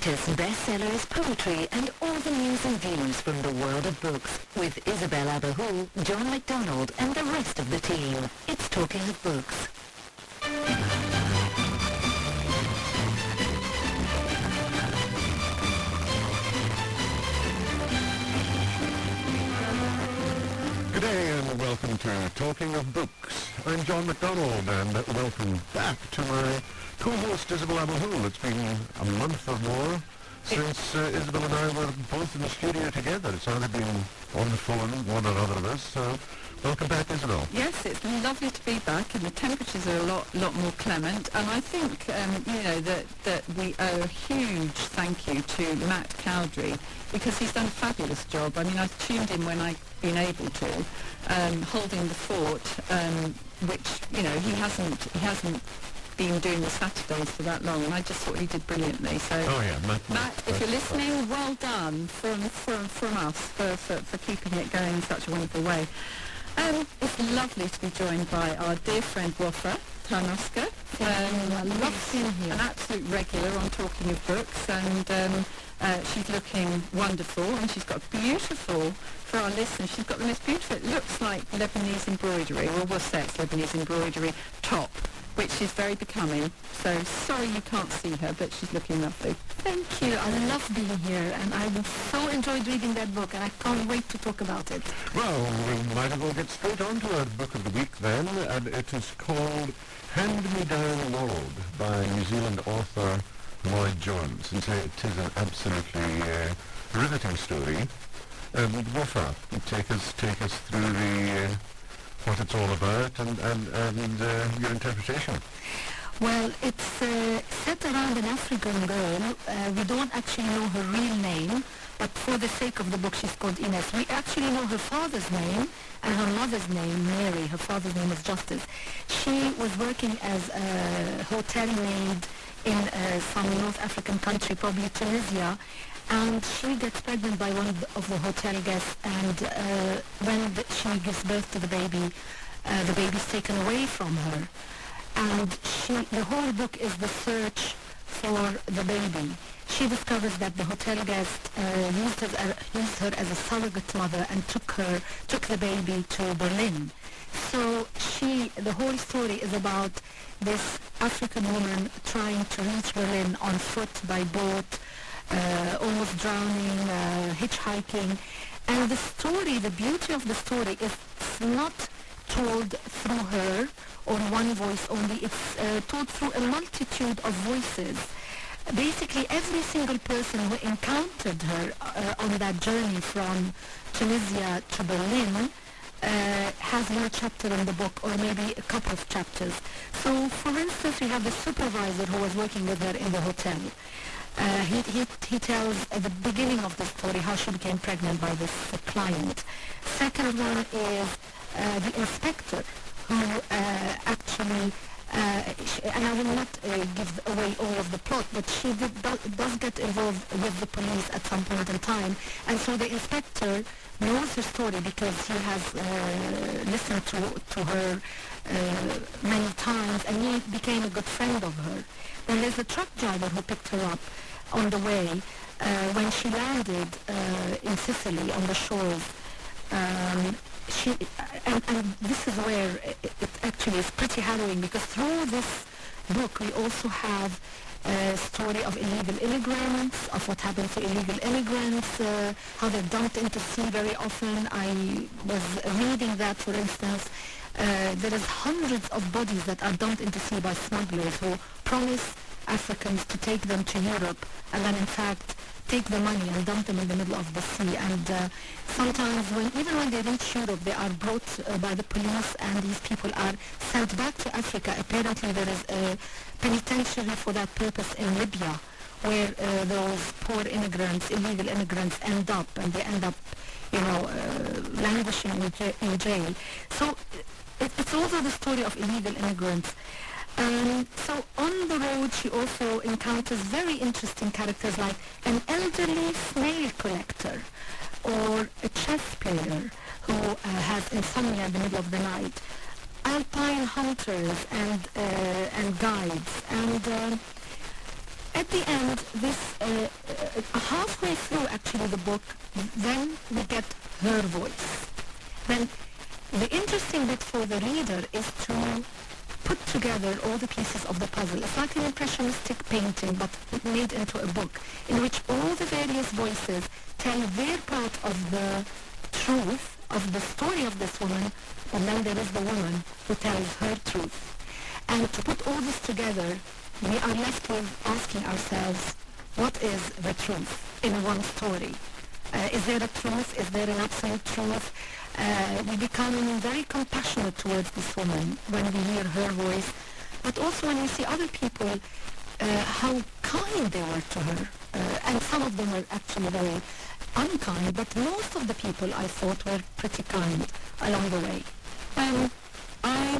latest bestsellers, poetry, and all the news and views from the world of books with Isabel Abahu, John MacDonald, and the rest of the team. It's Talking of Books. Good day and welcome to Talking of Books. I'm John MacDonald and welcome back to my co-host Isabel Abahu. It's been a month or more since Isabel and I were both in the studio together. It's either been on the phone, one or other of us, so welcome back, Isabel. Yes, it's lovely to be back, and the temperatures are a lot more clement. And I think, that we owe a huge thank you to Matt Cowdery, because he's done a fabulous job. I mean, I've tuned in when I've been able to, holding the fort, which, he hasn't been doing the Saturdays for that long, and I just thought he did brilliantly. So, Matt, if you're listening, well done from us for keeping it going in such a wonderful way. It's lovely to be joined by our dear friend Wafa Tarnoska. I love seeing you. An absolute regular on Talking of Books, and she's looking wonderful, and she's got beautiful, for our listeners, she's got the most beautiful, it looks like Lebanese embroidery, or was sex Lebanese embroidery top, which is very becoming. So sorry you can't see her, but she's looking lovely. Thank you. I love being here, and I so enjoyed reading that book, and I can't wait to talk about it. Well, we might as well get straight on to our book of the week then, and it is called Hand Me Down World by New Zealand author Lloyd Jones. And so it is an absolutely riveting story. Wafa, take us through the what it's all about and your interpretation. Well, it's set around an African girl. We don't actually know her real name, but for the sake of the book, she's called Ines. We actually know her father's name and her mother's name, Mary. Her father's name is Justice. She was working as a hotel maid in some North African country, probably Tunisia, and she gets pregnant by one of the hotel guests, and when she gives birth to the baby's taken away from her. And the whole book is the search for the baby. She discovers that the hotel guest used her as a surrogate mother and took the baby to Berlin. So the whole story is about this African woman trying to reach Berlin on foot, by boat, almost drowning, hitchhiking. And the beauty of the story is it's not told through her or one voice only. It's told through a multitude of voices. Basically, every single person who encountered her on that journey from Tunisia to Berlin has one chapter in the book, or maybe a couple of chapters. So, for instance, we have the supervisor who was working with her in the hotel. He tells at the beginning of the story how she became pregnant by this client. Second one is the inspector, who actually, and I will not give away all of the plot, but she does get involved with the police at some point in time. And so the inspector knows her story because he has listened to her many times, and he became a good friend of her. Then there's a truck driver who picked her up on the way when she landed in Sicily on the shores. And this is where it actually is pretty harrowing, because through this book we also have a story of illegal immigrants, of what happens to illegal immigrants, how they're dumped into sea very often. I was reading that, for instance. There is hundreds of bodies that are dumped into sea by smugglers who promise Africans to take them to Europe, and then in fact take the money and dump them in the middle of the sea. And sometimes even when they reach Europe, they are brought by the police, and these people are sent back to Africa. Apparently there is a penitentiary for that purpose in Libya, where those poor immigrants, illegal immigrants, end up, and they end up, languishing in jail. So it's also the story of illegal immigrants. So on the road she also encounters very interesting characters like an elderly snail collector, or a chess player who has insomnia in the middle of the night, alpine hunters and guides. And at the end, this halfway through actually the book, then we get her voice. Then the interesting bit for the reader is to put together all the pieces of the puzzle. It's like an impressionistic painting, but made into a book, in which all the various voices tell their part of the truth of the story of this woman, and then there is the woman who tells her truth. And to put all this together, we are left with asking ourselves, what is the truth in one story? Is there a truth? Is there an absolute truth? We become very compassionate towards this woman when we hear her voice, but also when we see other people, how kind they were to her. And some of them were actually very unkind, but most of the people I thought were pretty kind along the way. I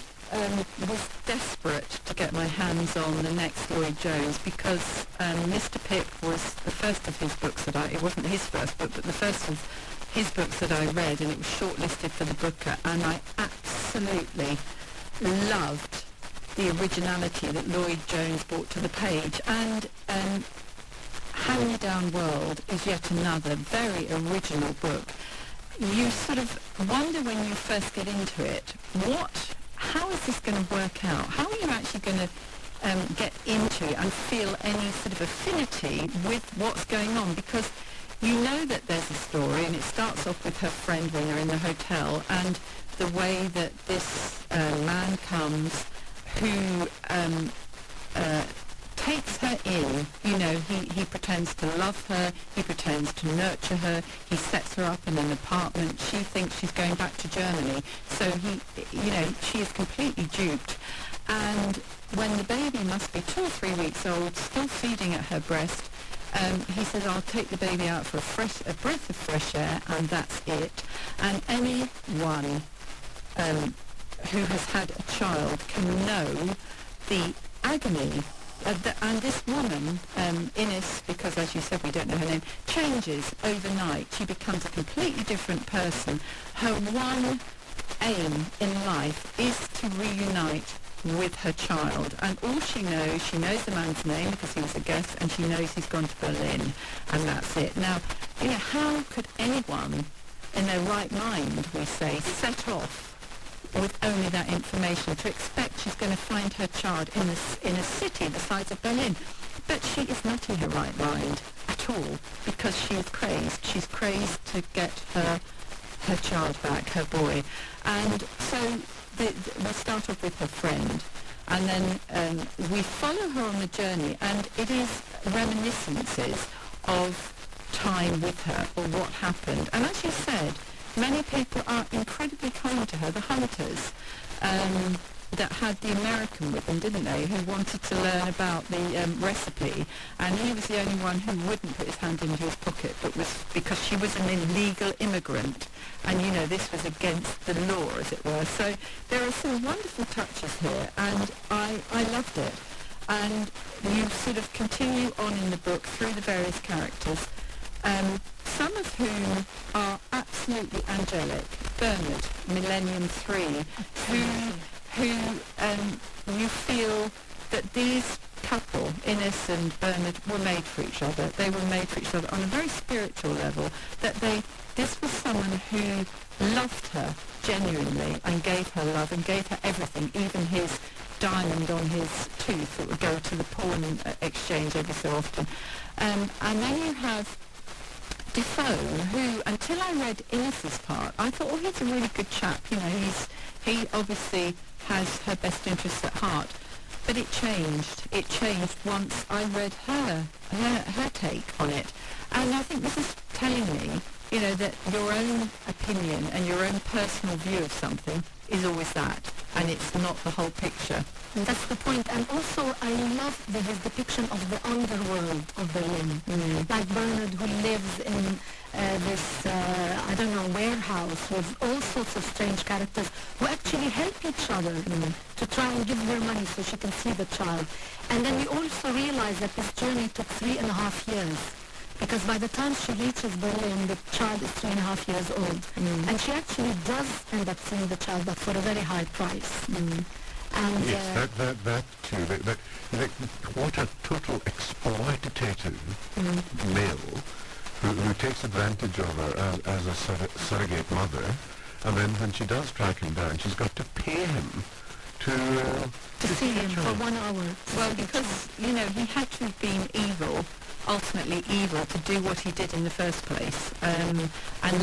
was desperate to get my hands on the next Lloyd Jones because Mr. Pip was the first of his books that it wasn't his first book, but the first of his books that I read, and it was shortlisted for the Booker, and I absolutely loved the originality that Lloyd Jones brought to the page. And Hand Me Down World is yet another very original book. You sort of wonder when you first get into it, how is this going to work out? How are you actually going to get into it and feel any sort of affinity with what's going on? Because you know that there's a story, and it starts off with her friend when they're in the hotel, and the way that this man comes who takes her in. You know, he pretends to love her, he pretends to nurture her, he sets her up in an apartment. She thinks she's going back to Germany, so she is completely duped. And when the baby must be 2 or 3 weeks old, still feeding at her breast, he says, I'll take the baby out for a breath of fresh air, and that's it. And anyone who has had a child can know the agony. And this woman, Ines, because as you said we don't know her name, changes overnight. She becomes a completely different person. Her one aim in life is to reunite with her child, and all she knows the man's name because he was a guest, and she knows he's gone to Berlin, and that's it. Now, how could anyone in their right mind, we say, set off with only that information to expect she's going to find her child in a city the size of Berlin? But she is not in her right mind at all, because she is crazed. She's crazed to get her child back, her boy. And so we start off with her friend, and then we follow her on the journey, and it is reminiscences of time with her or what happened. And as you said, many people are incredibly kind to her. The hunters that had the American with them, didn't they, who wanted to learn about the recipe, and he was the only one who wouldn't put his hand into his pocket, but was because she was an illegal immigrant, and this was against the law, as it were. So there are some wonderful touches here, and I loved it. And you sort of continue on in the book through the various characters, some of whom are absolutely angelic. Bernard, Millennium 3, who you feel that these couple, Ines and Bernard, were made for each other. They were made for each other on a very spiritual level, that this was someone who loved her genuinely and gave her love and gave her everything, even his diamond on his tooth that would go to the pawn exchange every so often. And then you have Defoe, who, until I read Ines's part, I thought, he's a really good chap. He obviously has her best interests at heart. But it changed. It changed once I read her take on it. And I think this is telling me, that your own opinion and your own personal view of something is always that, and it's not the whole picture. That's the point. And also, I love his depiction of the underworld of Berlin. Like Bernard, who lives in this, warehouse with all sorts of strange characters who actually help each other to try and give her money so she can see the child. And then we also realize that this journey took 3.5 years. Because by the time she reaches Berlin, the child is 3.5 years old. And she actually does end up seeing the child, but for a very high price. And yes, that too. What a total exploitative male who takes advantage of her as a surrogate mother, and then when she does track him down, she's got to pay him to see him for 1 hour. Well, because, you know, he had to have been evil, ultimately evil, to do what he did in the first place, and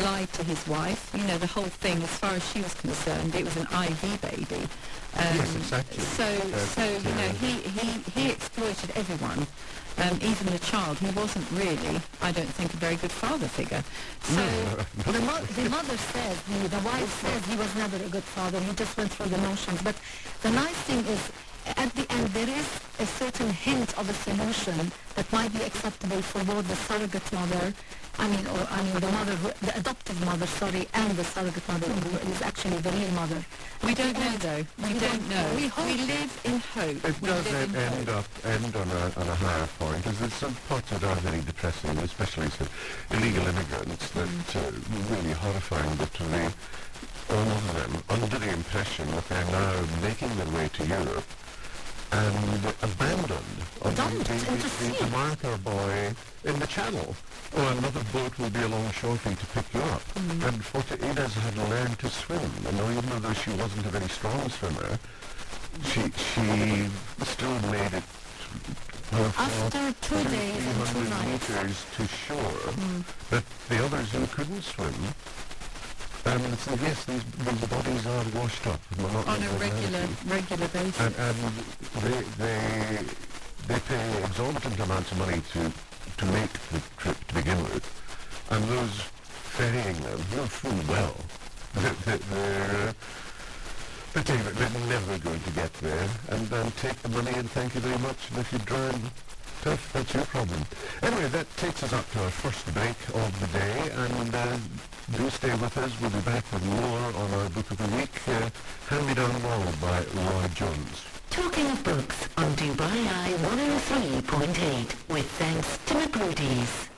lied to his wife. You know, the whole thing, as far as she was concerned, it was an IV baby. Yes, exactly. So you know, he exploited everyone, even the child. He wasn't really, I don't think, a very good father figure. So The mother says, the wife says he was never a good father. He just went through the motions. But the nice thing is, at the end, there is a certain hint of a solution that might be acceptable for both the surrogate mother, the adoptive mother, and the surrogate mother, who is actually the real mother. we don't know, though. We don't know. We hope. We live in hope. It We does live in hope. end on a higher point, because there's some parts that are very depressing, especially some illegal immigrants that really horrifying, but all of them under the impression that they're now making their way to Europe and abandoned on the marker buoy in the channel. Or another boat will be along shortly to pick you up. And Fortaida's had learned to swim, and even though she wasn't a very strong swimmer, she still made it After 2 days and 2 nights. meters to shore. But the others who couldn't swim, so yes, these bodies are washed up On a regular basis. and they pay exorbitant amounts of money to make the trip to begin with, and those ferrying them know full well that they're never going to get there, and then take the money and thank you very much, and if you drown, tough, that's your problem. Anyway, that takes us up to our first break of the day, and do stay with us. We'll be back with more on our Book of the Week, Hand Me Down World by Roy Jones. Talking of books on Dubai Eye 103.8 with thanks to Magrudy's.